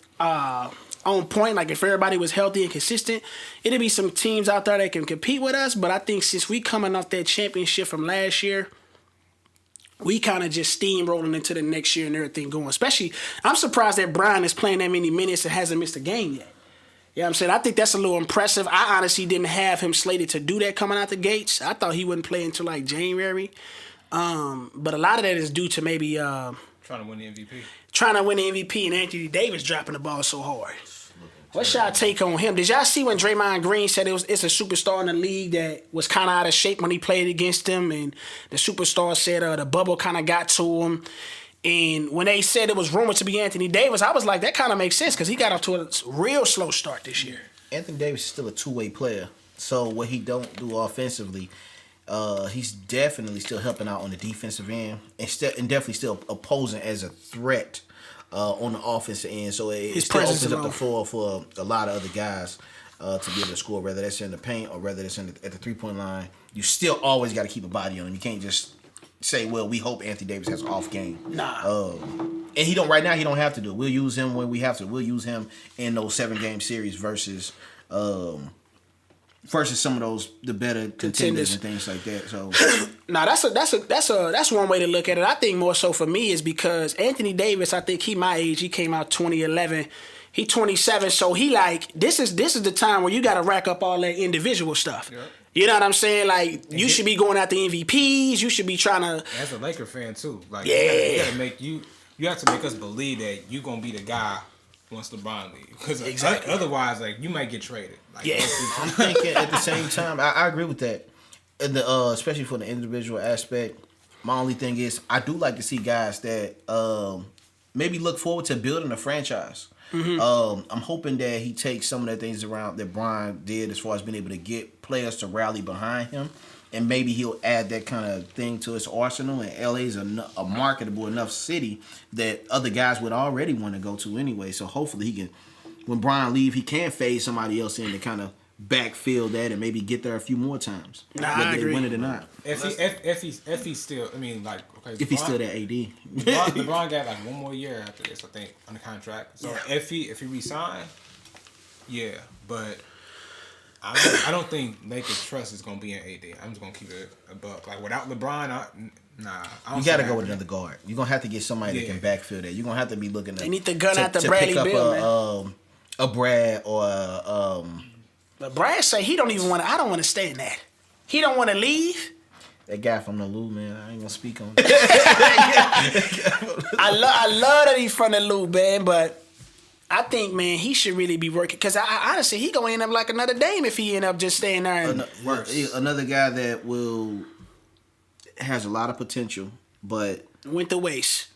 on point, like if everybody was healthy and consistent, it'd be some teams out there that can compete with us. But I think since we coming off that championship from last year, we kind of just steamrolling into the next year and everything going. Especially, I'm surprised that Brian is playing that many minutes and hasn't missed a game yet. You know what I'm saying? I think that's a little impressive. I honestly didn't have him slated to do that coming out the gates. I thought he wouldn't play until like January. But a lot of that is due to maybe... trying to win the MVP. trying to win the MVP and Anthony Davis dropping the ball so hard. What's y'all take on him? Did y'all see when Draymond Green said it's a superstar in the league that was kind of out of shape when he played against him, and the superstar said the bubble kind of got to him. And when they said it was rumored to be Anthony Davis, I was like, that kind of makes sense because he got off to a real slow start this year. Anthony Davis is still a two-way player. So what he don't do offensively, he's definitely still helping out on the defensive end and definitely still opposing as a threat on the offensive end. So it still opens up the floor for a lot of other guys to be able to score, whether that's in the paint or whether it's at the three-point line. You still always got to keep a body on him. You can't just say, well, we hope Anthony Davis has an off game. Nah. And he don't right now. He don't have to do it. We'll use him when we have to. We'll use him in those 7-game series versus some of the better contenders and things like that. So, that's one way to look at it. I think more so for me is because Anthony Davis, I think he my age. He came out 2011. He 27, so he like this is the time where you got to rack up all that individual stuff. Yep. You know what I'm saying? Like you should be going after MVPs. You should be trying to. As a Laker fan too, like you gotta make you have to make us believe that you gonna be the guy once LeBron leaves. Because otherwise, like you might get traded. Like, I'm thinking at the same time. I agree with that, and especially for the individual aspect. My only thing is I do like to see guys that maybe look forward to building a franchise. Mm-hmm. I'm hoping that he takes some of the things around that Brian did as far as being able to get players to rally behind him, and maybe he'll add that kind of thing to his arsenal. And LA is a marketable enough city that other guys would already want to go to anyway. So hopefully he can, when Brian leave, he can fade somebody else in to kind of backfill that and maybe get there a few more times. I agree. They win it or not. If he's still, I mean, like, okay. If he's still that AD. LeBron got like one more year after this, I think, on the contract. So if he resign, yeah, but I don't think Lakers' trust is gonna be in AD. I'm just gonna keep it a buck. Like without LeBron, I don't. You gotta go with another guard. You're gonna have to get somebody that can backfill that. You're gonna have to be looking. They need to gun out the Bradley Beal, man. A Brad or But Brad say he don't even want to. I don't want to stay in that. He don't want to leave. That guy from the Lou, man. I ain't gonna speak on. I love that he's from the Lou, man. But I think, man, he should really be working because I honestly he gonna end up like another Dame if he end up just staying there. And another guy that has a lot of potential, but went to waste.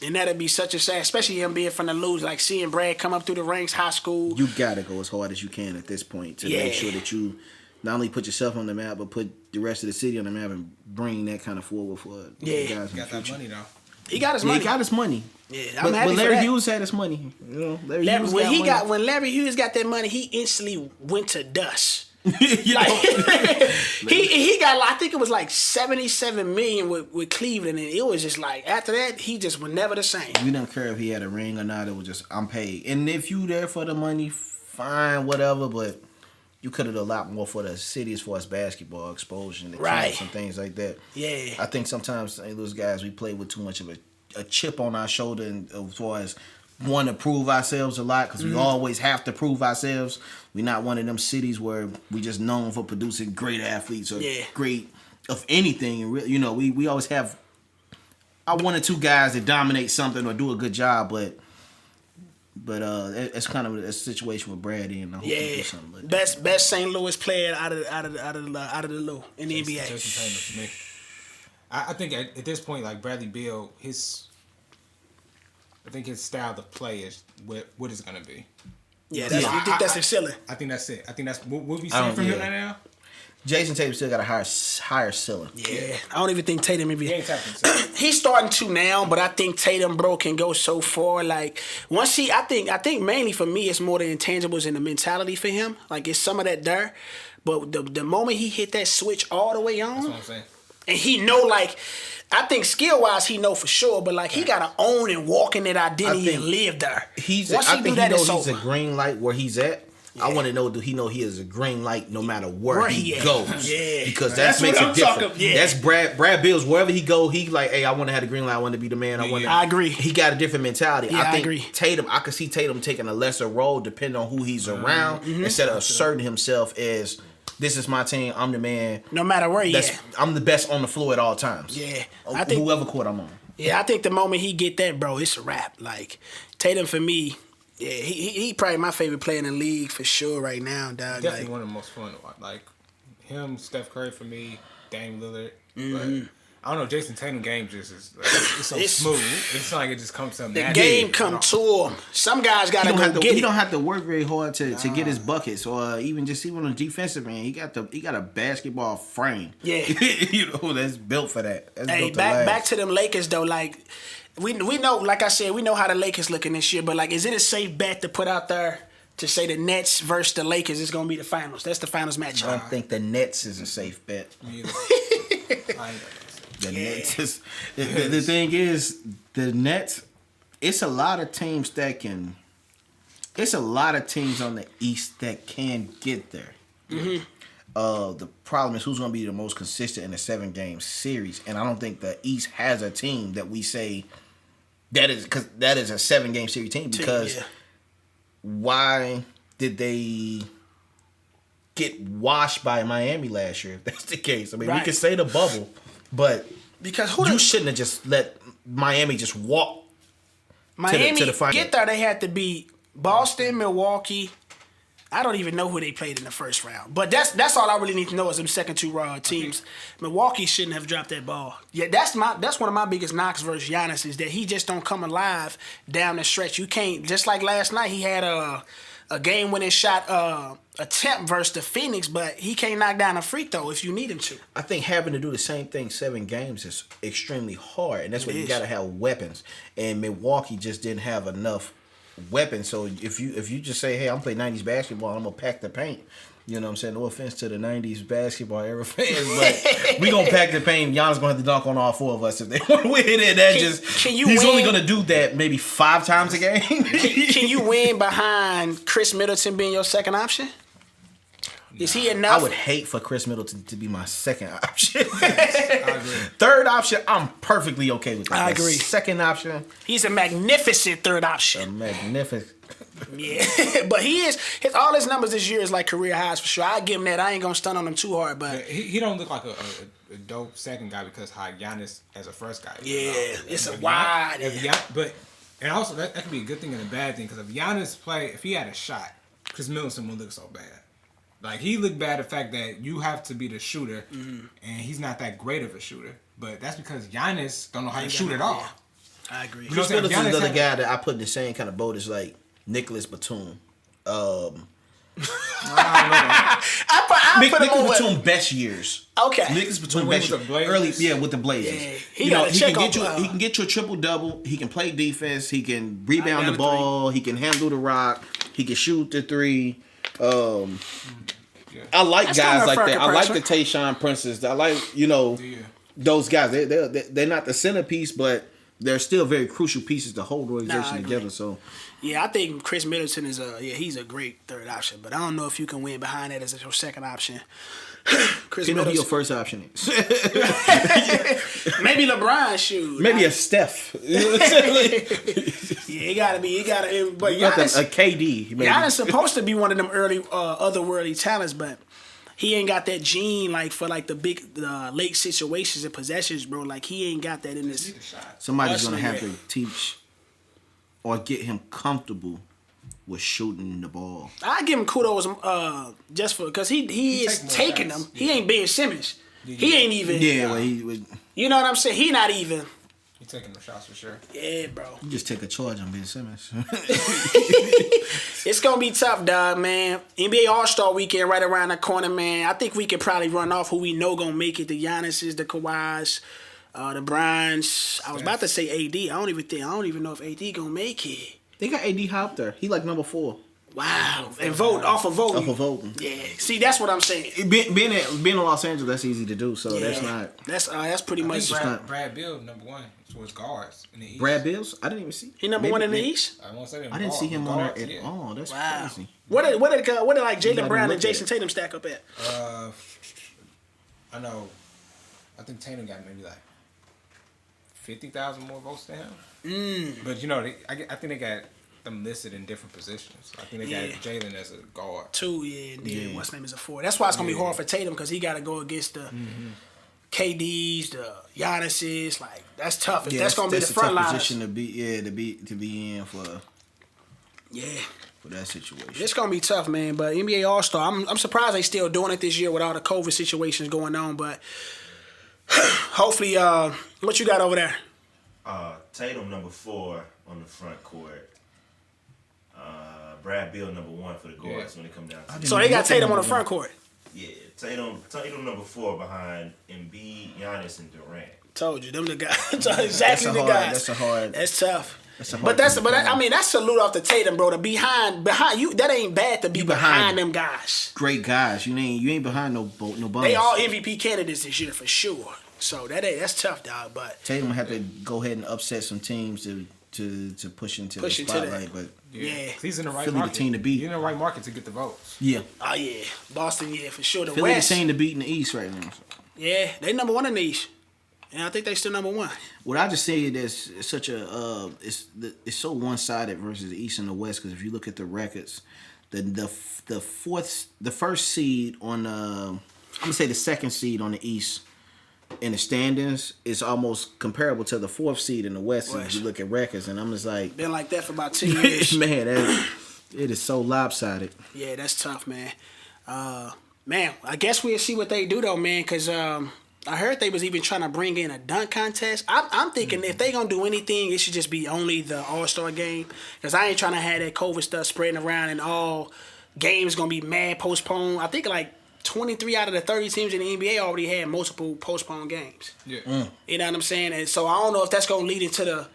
And that'd be such a sad, especially him being from the Lose, like seeing Brad come up through the ranks, high school. You gotta go as hard as you can at this point to make sure that you not only put yourself on the map, but put the rest of the city on the map and bring that kind of forward for the guys in the future. Got that money though. He got his money. He got his money. Yeah, but Larry Hughes had his money. You know, when Larry Hughes got that money, he instantly went to dust. He got, I think it was like $77 million with Cleveland, and it was just like after that he just was never the same. We don't care if he had a ring or not. It was just I'm paid, and if you there for the money, fine, whatever. But you could have done a lot more for the city as far as basketball exposure and the camps and things like that. Yeah, I think sometimes those guys we play with too much of a chip on our shoulder, and as far as want to prove ourselves a lot because we always have to prove ourselves. We're not one of them cities where we just known for producing great athletes or great of anything. And you know, we always have our one or two guys that dominate something or do a good job, but it's kind of a situation with Brady and I hope he do something like that. Best St. Louis player out of the Lou in the NBA. Jason Tatum, I think at this point, like Bradley Beal, I think his style to play is what it's gonna be. Yeah, you think that's his ceiling? I think that's it. I think that's what we see from him right now. Jason Tatum still got a higher ceiling. Yeah, I don't even think Tatum maybe. He ain't tapped himself. He's starting to now, but I think Tatum, bro, can go so far. Like once I think mainly for me, it's more the intangibles and the mentality for him. Like it's some of that there, but the moment he hit that switch all the way on, that's what I'm saying. And he know like. I think skill-wise, he know for sure, but like he gotta own and walk in that identity and live there. I think he knows he's a green light where he's at. Yeah. I want to know, do he know he is a green light no matter where he goes? Yeah, because that makes it different. That's Brad Bills. Wherever he go, he like, hey, I want to have the green light. I want to be the man. I agree. He got a different mentality. Yeah, I agree. Tatum, I could see Tatum taking a lesser role depending on who he's around instead of asserting himself as. This is my team. I'm the man. No matter where you at. I'm the best on the floor at all times. Yeah. Whoever court I'm on. Yeah, I think the moment he get that, bro, it's a wrap. Like Tatum for me, yeah, he probably my favorite player in the league for sure right now, dog. Definitely like, one of the most fun to watch. Like him, Steph Curry for me, Dame Lillard. Mm-hmm. But I don't know, Jason Tatum game just is like, it's so smooth. It's like it just comes to him. The game come to him. Some guys gotta go get it. He don't have to work very hard to get his buckets, or even on the defensive end. He got a basketball frame. Yeah, that's built for that. That's hey, back to them Lakers though. Like we know, like I said, we know how the Lakers looking this year. But like, is it a safe bet to put out there to say the Nets versus the Lakers is gonna be the finals? That's the finals matchup. I don't think the Nets is a safe bet. The Nets is the thing is the Nets. It's a lot of teams that can. It's a lot of teams on the East that can get there. Mm-hmm. The problem is who's going to be the most consistent in a 7-game series, and I don't think the East has a team that we say that is a 7-game series team. Because why did they get washed by Miami last year? If that's the case, I mean, we could say the bubble. But because you shouldn't have just let Miami just walk Miami to the final. Get there, they had to beat Boston, Milwaukee. I don't even know who they played in the first round. But that's all I really need to know is them second two teams. Milwaukee shouldn't have dropped that ball. Yeah, that's one of my biggest knocks versus Giannis is that he just don't come alive down the stretch. You can't, just like last night, he had a game-winning shot attempt versus the Phoenix, but he can't knock down a free throw if you need him to. I think having to do the same thing 7 games is extremely hard, and that's why you got to have weapons. And Milwaukee just didn't have enough weapons. So if you just say, hey, I'm playing 90s basketball, I'm going to pack the paint. You know what I'm saying? No offense to the 90s basketball era fans, but we going to pack the paint. Giannis going to have to dunk on all 4 of us if they want to win it. He's only going to do that maybe 5 times a game. Can you win behind Chris Middleton being your second option? Is he enough? I would hate for Chris Middleton to be my second option. I agree. Third option, I'm perfectly okay with that. I agree. Second option, he's a magnificent third option. Magnificent. Yeah, but all his numbers this year is like career highs for sure. I give him that. I ain't gonna stun on him too hard, but he don't look like a dope second guy because how Giannis as a first guy. Yeah, it's a wide. And also that could be a good thing and a bad thing because if Giannis if he had a shot, Chris Middleton would look so bad. Like he looked bad the fact that you have to be the shooter, and he's not that great of a shooter. But that's because Giannis don't know how to shoot at all. I agree. Chris Middleton's another guy that I put in the same kind of boat as like Nicholas Batum. I put him Nicholas Batum best years. Okay. Nicholas Batum best years. Early, with the Blazers. Yeah, he can get you a triple double. He can play defense. He can rebound the ball. He can handle the rock. He can shoot the 3. I like guys like that. I like the Tayshaun Princes. I like those guys. They're not the centerpiece, but they're still very crucial pieces to hold the organization together. So yeah, I think Chris Middleton is he's a great third option, but I don't know if you can win behind that as your second option. Chris Middleton, your first option is maybe LeBron shoot. Maybe a Steph. He gotta be. But Giannis, a KD. Maybe. Giannis supposed to be one of them early otherworldly talents, but he ain't got that gene like for like the big late situations and possessions, bro. Like he ain't got that in this. Somebody's gonna have to teach or get him comfortable with shooting the ball. I give him kudos just for because he is taking them. He ain't Ben Simmons. He ain't even. Yeah, well, he was. You know what I'm saying? He not even. He's taking the shots for sure. Yeah, bro. You just take a charge on Ben Simmons. It's gonna be tough, dog, man. NBA All-Star Weekend right around the corner, man. I think we could probably run off who we know gonna make it. The Giannis's, the Kawhis, the Bryans. I was about to say AD. I don't even know if AD gonna make it. They got AD high up there. He like number 4. Wow. And vote off of voting. Off of voting. Yeah. See, that's what I'm saying. Being in Los Angeles, that's easy to do. So that's not. That's pretty much. Brad Beal number 1 towards guards in the East. Brad Bills? I didn't even see. He number 1 in the East. I didn't see him on there at all. That's crazy. What did like Jaylen Brown and Jason Tatum stack up at? I know. I think Tatum got maybe like 50,000 more votes than him. But I think they got them listed in different positions. I think they got Jalen as a guard. 2, and then what's name is a 4. That's why it's gonna be hard for Tatum because he got to go against the KDs, the Giannis's, like that's tough. That's gonna be the front line position to be in for that situation. It's gonna be tough, man. But NBA All-Star, I'm surprised they still doing it this year with all the COVID situations going on. But hopefully, what you got over there? Tatum number 4 on the front court. Brad Beal number 1 for the guards when it comes down to. So they got Tatum on the front court. Yeah, Tatum number 4 behind Embiid, Giannis, and Durant. Told you, them the guys. Exactly the guys. That's tough. That's salute off to Tatum, bro. To behind you, that ain't bad to be behind them guys. Great guys. You ain't behind no bums. They all MVP candidates this year for sure. So that's tough, dog. But Tatum have to go ahead and upset some teams to push into the spotlight. But he's in the right Philly market. The team to beat. He's in the right market to get the votes. Yeah. Oh yeah, Boston. Yeah, for sure. The Philly West. the team to beat in the East right now. Yeah, they number 1 in the East. And I think they still number 1. What I just say there's such a it's so one sided versus the East and the West, because if you look at the records, the first seed on I'm gonna say the second seed on the East in the standings is almost comparable to the 4th seed in the West. If you look at records, and I'm just like been like that for about 10 years. Man, it is so lopsided. Yeah, that's tough, man. Man, I guess we'll see what they do though, man, because I heard they was even trying to bring in a dunk contest. I'm thinking if they gonna do anything, it should just be only the All-Star game, because I ain't trying to have that COVID stuff spreading around and all games gonna be mad postponed. I think like 23 out of the 30 teams in the NBA already had multiple postponed games. Yeah. You know what I'm saying? And so I don't know if that's gonna lead into the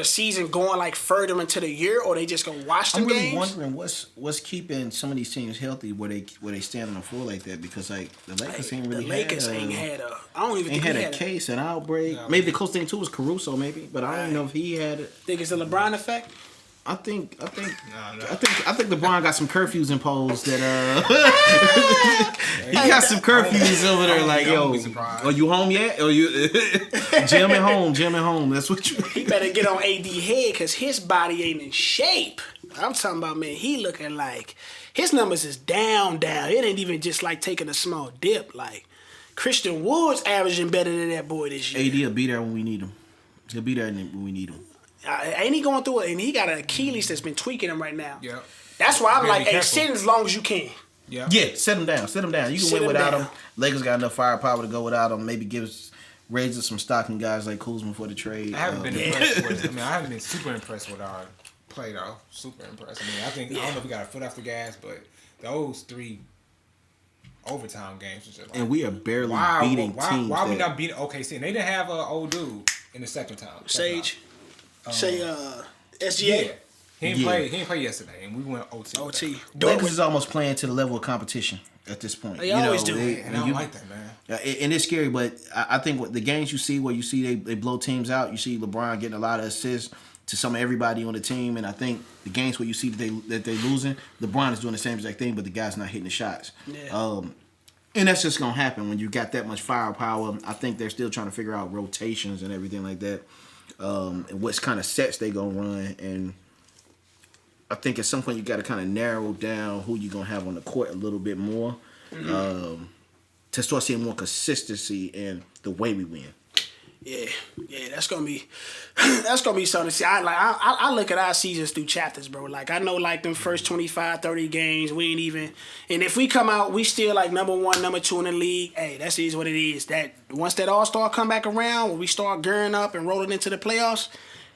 season going like further into the year, or they just gonna watch them games. I'm really wondering what's keeping some of these teams healthy where they stand on the floor like that, because like the Lakers ain't really had a case, an outbreak. No, maybe the close thing too was Caruso, maybe, but I don't know if he had it. Think it's the LeBron effect? I think LeBron got some curfews imposed that he got some curfews over there, like, yo, are you home yet? Or you Jim at home. That's what you He better get on AD head, because his body ain't in shape. I'm talking about, man, he looking like his numbers is down. It ain't even just like taking a small dip. Like Christian Wood's averaging better than that boy this year. AD will be there when we need him. He'll be there when we need him. Ain't he going through it? And he got an Achilles that's been tweaking him right now. Yeah. That's why I'm like, hey, sit as long as you can. Yeah. Yeah, sit him down. You can win without him. Lakers got enough firepower to go without him. Maybe raise some stock in guys like Kuzma for the trade. I haven't been impressed with it. I haven't been super impressed with our play though. Super impressed. I don't know if we got our foot off the gas, but those 3 overtime games was just like, and we are barely beating teams. Why are we not beating OKC? And they didn't have an old dude in the second time. Sage. SGA. Yeah. He didn't play yesterday, and we went OT. Lakers is almost playing to the level of competition at this point. They always do. And I don't like that, man. And it's scary, but I think what the games you see where you see they blow teams out, you see LeBron getting a lot of assists to some of everybody on the team, and I think the games where you see that they losing, LeBron is doing the same exact thing, but the guy's not hitting the shots. Yeah. And that's just gonna happen when you got that much firepower. I think they're still trying to figure out rotations and everything like that. And what kind of sets they gonna run, and I think at some point you got to kind of narrow down who you're gonna have on the court a little bit more, to start seeing more consistency in the way we win. Yeah, that's gonna be something to see. I look at our seasons through chapters, bro. Like I know, like them first 25, 30 games, we ain't even. And if we come out, we still like number 1, number 2 in the league. Hey, that is what it is. That once that All-Star come back around, when we start gearing up and rolling into the playoffs,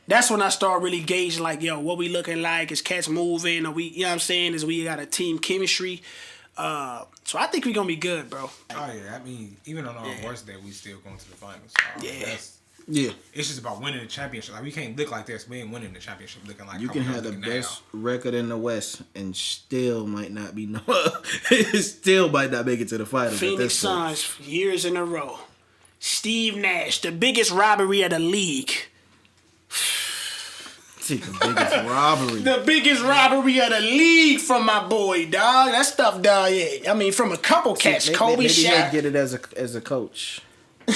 that's when I start really gauging like, yo, what we looking like? Is cats moving? Are we? You know what I'm saying? Is we got a team chemistry? So I think we're going to be good, bro. Oh, yeah. Even on our worst day, we still going to the finals. It's just about winning the championship. Like, we can't look like this. We ain't winning the championship looking like you can have the best record in the West and still might not be still might not make it to the finals. Phoenix Suns, years in a row. Steve Nash, the biggest robbery of the league. The biggest robbery. The biggest robbery of the league from my boy, dog. That stuff, dog. Yeah, I mean, from a couple cats, Kobe, maybe Shaq. he'll get it as a coach. Nah,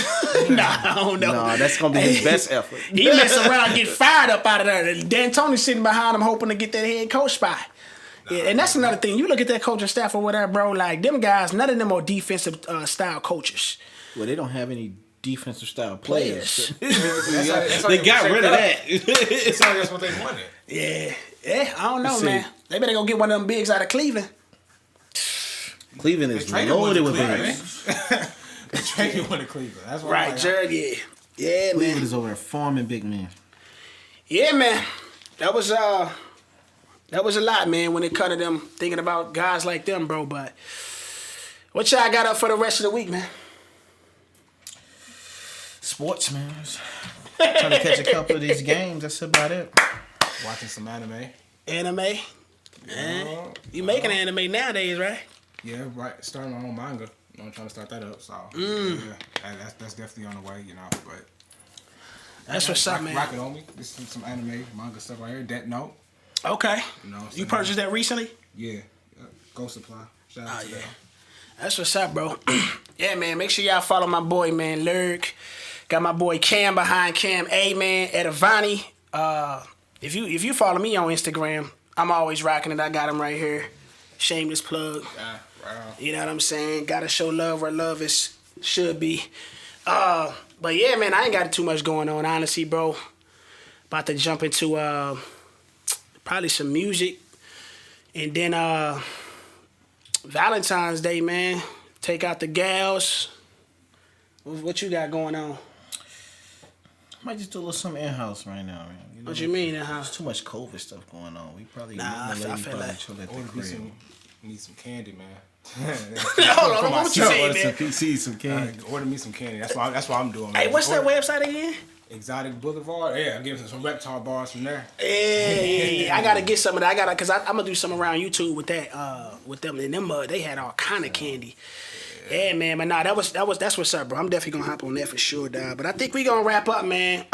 I don't know. Nah, that's gonna be his best effort. He mess around and get fired up out of there. D'Antoni's sitting behind him, hoping to get that head coach spot. Yeah, and that's another thing. You look at that coaching staff or whatever, bro. Like them guys, none of them are defensive style coaches. Well, they don't have any defensive style players. They got rid of that. That's what they wanted. Yeah, I don't know, man. They better go get one of them bigs out of Cleveland. Cleveland is loaded with bigs. They traded one to Cleveland. That's what Right, Jared. Yeah, Cleveland man. is over there farming big men. Yeah, man. That was a lot, man. When it comes to them thinking about guys like them, bro. But what y'all got up for the rest of the week, man? Sports, man. Trying to catch a couple of these games. That's about it. Watching some anime. Anime? You making anime nowadays, right? Yeah, right. Starting my own manga. I'm trying to start that up. So yeah, that's definitely on the way, But that's what's up, man. Rock it on me. This is some anime manga stuff right here. Death Note. Okay. You purchased that recently? Yeah. Go Supply. Shout out to them. That's what's up, bro. Yeah, man. Make sure y'all follow my boy, man, Lurk. Got my boy Cam behind Cam A, man, at Avani. If you follow me on Instagram, I'm always rocking it. I got him right here. Shameless plug. Wow. You know what I'm saying? Gotta show love where love should be. But yeah, man, I ain't got too much going on, honestly, bro. About to jump into probably some music. And then Valentine's Day, man. Take out the gals. What you got going on? Might just do a little something in-house right now, man. What you mean in-house? There's too much COVID stuff going on. We probably I feel like Need some candy, man. Hold on, what you saying, man? Some PCs, some candy. Order me some candy. That's what I'm doing, man. Hey, what's that website again? Exotic Boulevard. Yeah, I'm giving some reptile bars from there. Yeah. I gotta get some of that. Cause I'm gonna do something around YouTube with that. With them and them, they had all kind of candy. Yeah, man. But nah, that's what's up, bro. I'm definitely gonna hop on that for sure, dog. But I think we gonna wrap up, man.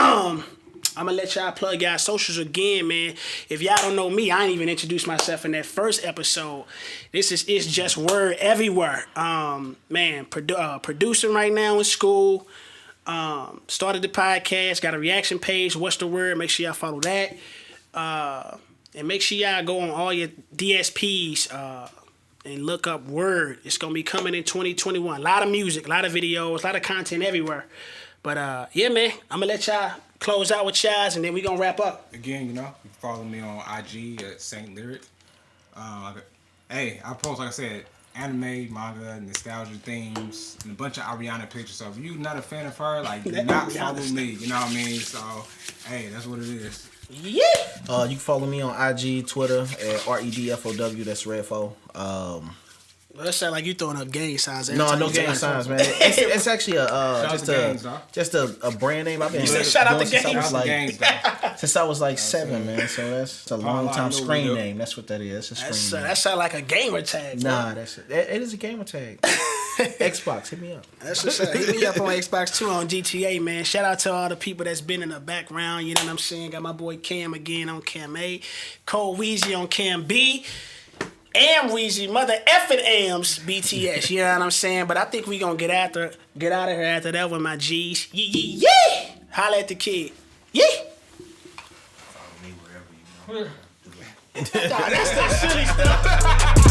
I'm gonna let y'all plug y'all socials again, man. If y'all don't know me, I ain't even introduced myself in that first episode. This is It's Just Word Everywhere. Man, producing right now in school. Started the podcast, got a reaction page. What's the word? Make sure y'all follow that. And make sure y'all go on all your DSPs and look up Word. It's gonna be coming in 2021. A lot of music, a lot of videos, a lot of content everywhere. But yeah, man, I'm gonna let y'all close out with y'all, and then we gonna wrap up. Again, you can follow me on IG at Saint Lyric. Hey, I post, like I said, anime, manga, nostalgia themes, and a bunch of Ariana pictures. So if you're not a fan of her, do not follow me. You know what I mean? So, hey, that's what it is. Yeah. You can follow me on IG, Twitter at REDFOW. That's Redfo. Well, that sound like you throwing up gang signs. No gang signs, man. It's actually just a brand name. I've been shout out to since I was like 7, man. So that's a long time screen name. That's what that is. It's a screen name. That sound like a gamer tag. Nah, that's it. It is a gamer tag. Xbox, hit me up. That's what's up. Hit me up on Xbox 2 on GTA, man. Shout out to all the people that's been in the background. You know what I'm saying? Got my boy Cam again on Cam A, Cole Weezy on Cam B. Am Weezy, mother effing Am's BTS, you know what I'm saying? But I think we gonna get out of here after that with my G's. Yeah. Holla at the kid. Yeah. Follow me wherever you know. That's that silly stuff.